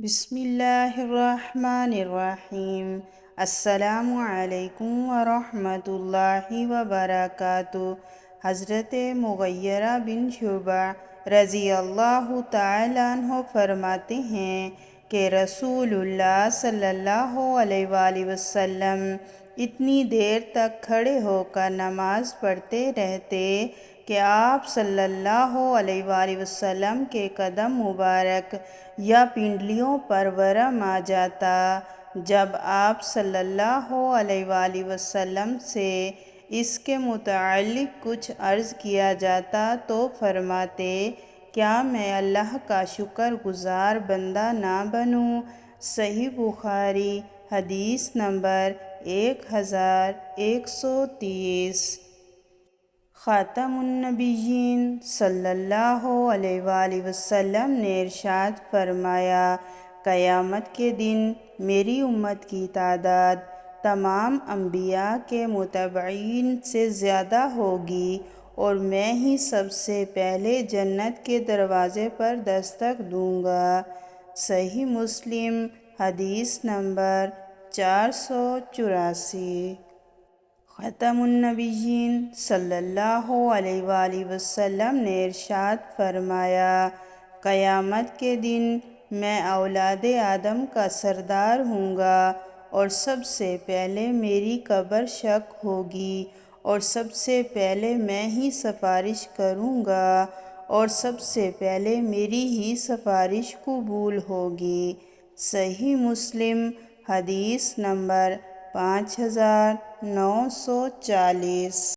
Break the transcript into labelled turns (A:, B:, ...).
A: بسم اللہ الرحمن الرحیم۔ السلام علیکم ورحمۃ اللہ وبرکاتہ۔ حضرت مغیرہ بن شعبہ رضی اللہ تعالیٰ عنہ فرماتے ہیں کہ رسول اللہ صلی اللہ علیہ وآلہ وسلم اتنی دیر تک کھڑے ہو کر نماز پڑھتے رہتے کہ آپ صلی اللہ علیہ وآلہ وسلم کے قدم مبارک یا پنڈلیوں پر ورم آ جاتا۔ جب آپ صلی اللہ علیہ وآلہ وسلم سے اس کے متعلق کچھ عرض کیا جاتا تو فرماتے، کیا میں اللہ کا شکر گزار بندہ نہ بنوں؟ صحیح بخاری، حدیث نمبر 1130۔ خاتم النبیین صلی اللہ علیہ وآلہ وسلم نے ارشاد فرمایا، قیامت کے دن میری امت کی تعداد تمام انبیاء کے متبعین سے زیادہ ہوگی اور میں ہی سب سے پہلے جنت کے دروازے پر دستک دوں گا۔ صحیح مسلم، حدیث نمبر 484۔ خاتم النبیین صلی اللہ علیہ وآلہ وسلم نے ارشاد فرمایا، قیامت کے دن میں اولاد آدم کا سردار ہوں گا اور سب سے پہلے میری قبر شق ہوگی اور سب سے پہلے میں ہی سفارش کروں گا اور سب سے پہلے میری ہی سفارش قبول ہوگی۔ صحیح مسلم، حدیث نمبر 5940۔